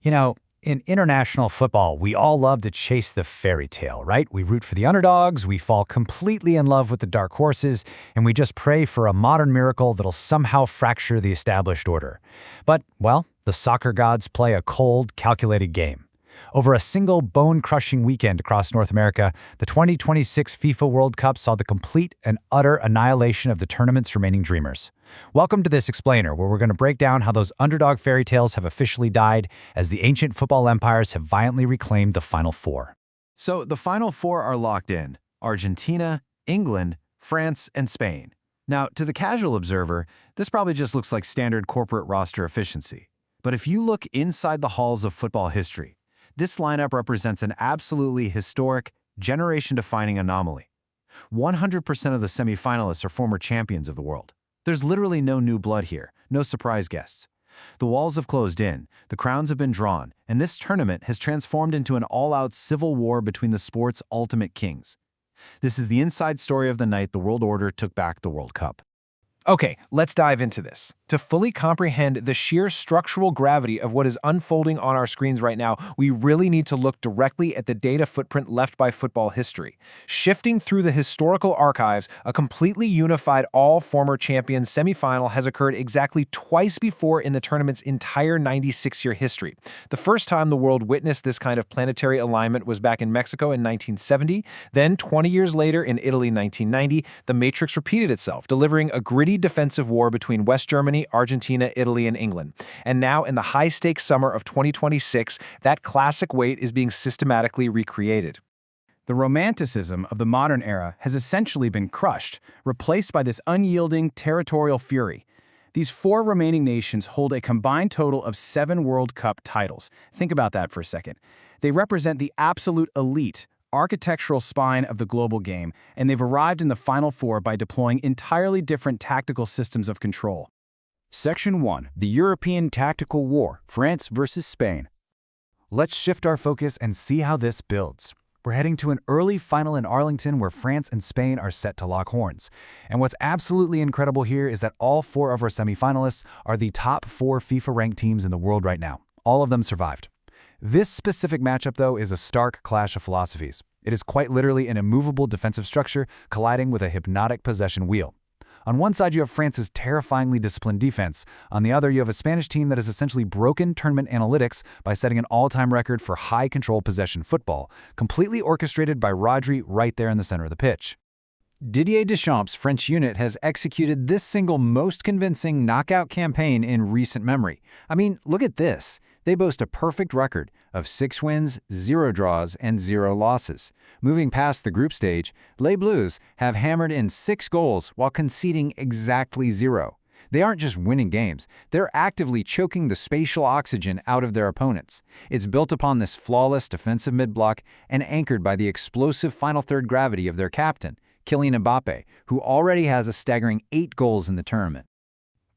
You know, in international football, we all love to chase the fairy tale, right? We root for the underdogs, we fall completely in love with the dark horses, and we just pray for a modern miracle that'll somehow fracture the established order. But, well, the soccer gods play a cold, calculated game. Over a single bone-crushing weekend across North America, the 2026 FIFA World Cup saw the complete and utter annihilation of the tournament's remaining dreamers. Welcome to this explainer, where we're going to break down how those underdog fairy tales have officially died as the ancient football empires have violently reclaimed the Final Four. So the Final Four are locked in: Argentina, England, France, and Spain. Now, to the casual observer, this probably just looks like standard corporate roster efficiency. But if you look inside the halls of football history, this lineup represents an absolutely historic, generation-defining anomaly. 100% of the semifinalists are former champions of the world. There's literally no new blood here, no surprise guests. The walls have closed in, the crowns have been drawn, and this tournament has transformed into an all-out civil war between the sport's ultimate kings. This is the inside story of the night the world order took back the World Cup. Okay, let's dive into this. To fully comprehend the sheer structural gravity of what is unfolding on our screens right now, we really need to look directly at the data footprint left by football history. Shifting through the historical archives, a completely unified all-former champions semifinal has occurred exactly twice before in the tournament's entire 96-year history. The first time the world witnessed this kind of planetary alignment was back in Mexico in 1970. Then, 20 years later in Italy in 1990, the matrix repeated itself, delivering a gritty defensive war between West Germany, Argentina, Italy, and England. And now, in the high-stakes summer of 2026, that classic wait is being systematically recreated. The romanticism of the modern era has essentially been crushed, replaced by this unyielding territorial fury. These four remaining nations hold a combined total of 7 World Cup titles. Think about that for a second. They represent the absolute elite, architectural spine of the global game, and they've arrived in the Final Four by deploying entirely different tactical systems of control. Section 1. The European Tactical War, France versus Spain. Let's shift our focus and see how this builds. We're heading to an early final in Arlington where France and Spain are set to lock horns. And what's absolutely incredible here is that all 4 of our semifinalists are the top 4 FIFA-ranked teams in the world right now. All of them survived. This specific matchup, though, is a stark clash of philosophies. It is quite literally an immovable defensive structure colliding with a hypnotic possession wheel. On one side, you have France's terrifyingly disciplined defense. On the other, you have a Spanish team that has essentially broken tournament analytics by setting an all-time record for high-control possession football, completely orchestrated by Rodri right there in the center of the pitch. Didier Deschamps' French unit has executed this single most convincing knockout campaign in recent memory. I mean, look at this. They boast a perfect record of 6 wins, 0 draws, and 0 losses. Moving past the group stage, Les Bleus have hammered in 6 goals while conceding exactly 0. They aren't just winning games, they're actively choking the spatial oxygen out of their opponents. It's built upon this flawless defensive mid-block and anchored by the explosive final third gravity of their captain, Kylian Mbappe, who already has a staggering 8 goals in the tournament.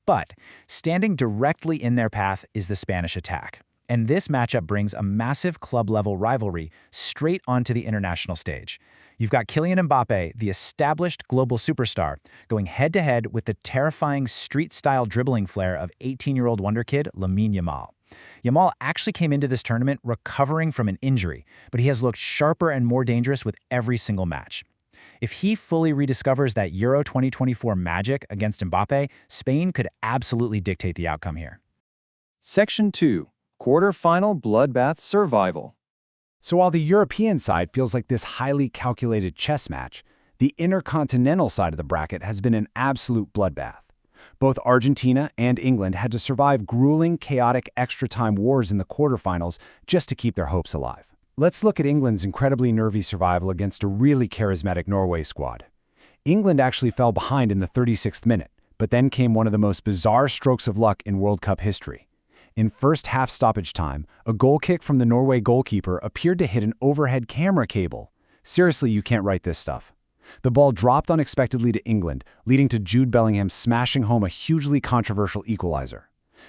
But standing directly in their path is the Spanish attack. And this matchup brings a massive club-level rivalry straight onto the international stage. You've got Kylian Mbappe, the established global superstar, going head-to-head with the terrifying street-style dribbling flair of 18-year-old wonder kid Lamine Yamal. Yamal actually came into this tournament recovering from an injury, but he has looked sharper and more dangerous with every single match. If he fully rediscovers that Euro 2024 magic against Mbappe, Spain could absolutely dictate the outcome here. Section 2. Quarter-final bloodbath survival. So while the European side feels like this highly calculated chess match, the intercontinental side of the bracket has been an absolute bloodbath. Both Argentina and England had to survive grueling, chaotic extra-time wars in the quarterfinals just to keep their hopes alive. Let's look at England's incredibly nervy survival against a really charismatic Norway squad. England actually fell behind in the 36th minute, but then came one of the most bizarre strokes of luck in World Cup history. In first half stoppage time, a goal kick from the Norway goalkeeper appeared to hit an overhead camera cable. Seriously, you can't write this stuff. The ball dropped unexpectedly to England, leading to Jude Bellingham smashing home a hugely controversial equalizer.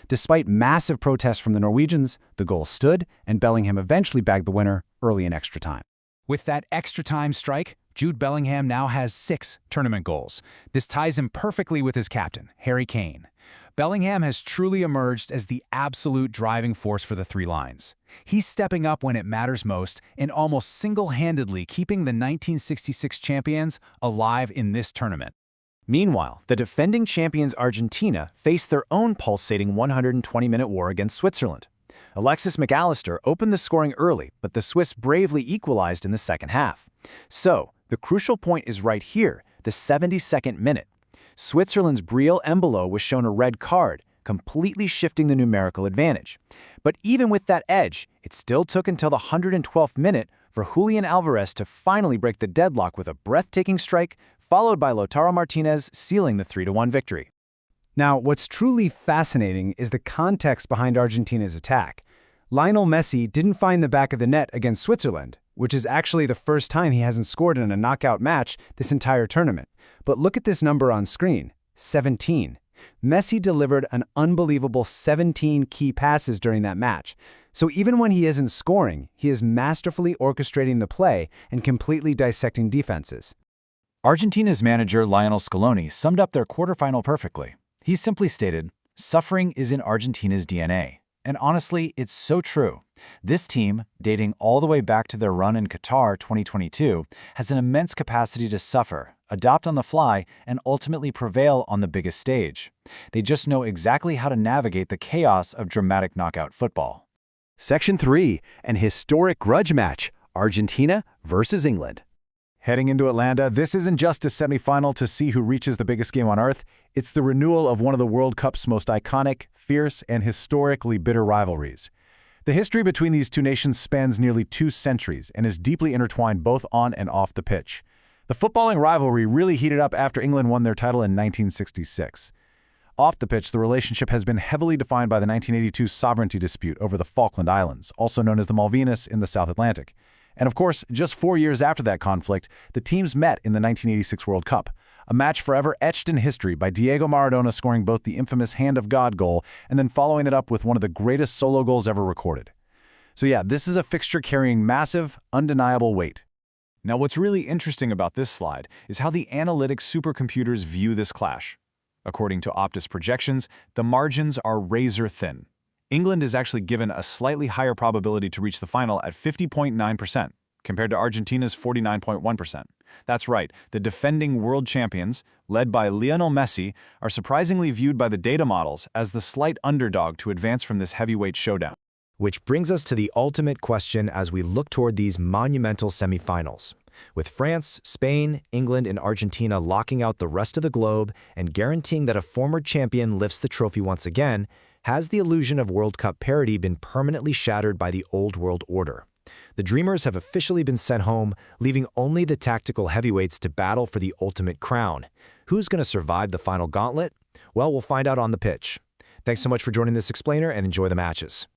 Despite massive protests from the Norwegians, the goal stood, and Bellingham eventually bagged the winner early in extra time. With that extra time strike, Jude Bellingham now has 6 tournament goals. This ties him perfectly with his captain, Harry Kane. Bellingham has truly emerged as the absolute driving force for the three lines. He's stepping up when it matters most and almost single-handedly keeping the 1966 champions alive in this tournament. Meanwhile, the defending champions Argentina faced their own pulsating 120-minute war against Switzerland. Alexis McAllister opened the scoring early, but the Swiss bravely equalized in the second half. So, the crucial point is right here, the 72nd minute. Switzerland's Briel Embolo was shown a red card, completely shifting the numerical advantage. But even with that edge, it still took until the 112th minute for Julian Alvarez to finally break the deadlock with a breathtaking strike, followed by Lautaro Martinez sealing the 3-1 victory. Now, what's truly fascinating is the context behind Argentina's attack. Lionel Messi didn't find the back of the net against Switzerland, which is actually the first time he hasn't scored in a knockout match this entire tournament. But look at this number on screen, 17. Messi delivered an unbelievable 17 key passes during that match. So even when he isn't scoring, he is masterfully orchestrating the play and completely dissecting defenses. Argentina's manager Lionel Scaloni summed up their quarterfinal perfectly. He simply stated, "Suffering is in Argentina's DNA." And honestly, it's so true. This team, dating all the way back to their run in Qatar 2022, has an immense capacity to suffer, adapt on the fly, and ultimately prevail on the biggest stage. They just know exactly how to navigate the chaos of dramatic knockout football. Section 3, an historic grudge match, Argentina versus England. Heading into Atlanta, this isn't just a semifinal to see who reaches the biggest game on earth. It's the renewal of one of the World Cup's most iconic, fierce, and historically bitter rivalries. The history between these two nations spans nearly 2 centuries and is deeply intertwined both on and off the pitch. The footballing rivalry really heated up after England won their title in 1966. Off the pitch, the relationship has been heavily defined by the 1982 sovereignty dispute over the Falkland Islands, also known as the Malvinas in the South Atlantic. And of course, just 4 years after that conflict, the teams met in the 1986 World Cup, a match forever etched in history by Diego Maradona scoring both the infamous Hand of God goal and then following it up with one of the greatest solo goals ever recorded. So yeah, this is a fixture carrying massive, undeniable weight. Now, what's really interesting about this slide is how the analytic supercomputers view this clash. According to Optus projections, the margins are razor thin. England is actually given a slightly higher probability to reach the final at 50.9%, compared to Argentina's 49.1%. That's right, the defending world champions, led by Lionel Messi, are surprisingly viewed by the data models as the slight underdog to advance from this heavyweight showdown. Which brings us to the ultimate question as we look toward these monumental semifinals. With France, Spain, England, and Argentina locking out the rest of the globe and guaranteeing that a former champion lifts the trophy once again, has the illusion of World Cup parity been permanently shattered by the old world order? The Dreamers have officially been sent home, leaving only the tactical heavyweights to battle for the ultimate crown. Who's going to survive the final gauntlet? Well, we'll find out on the pitch. Thanks so much for joining this explainer and enjoy the matches.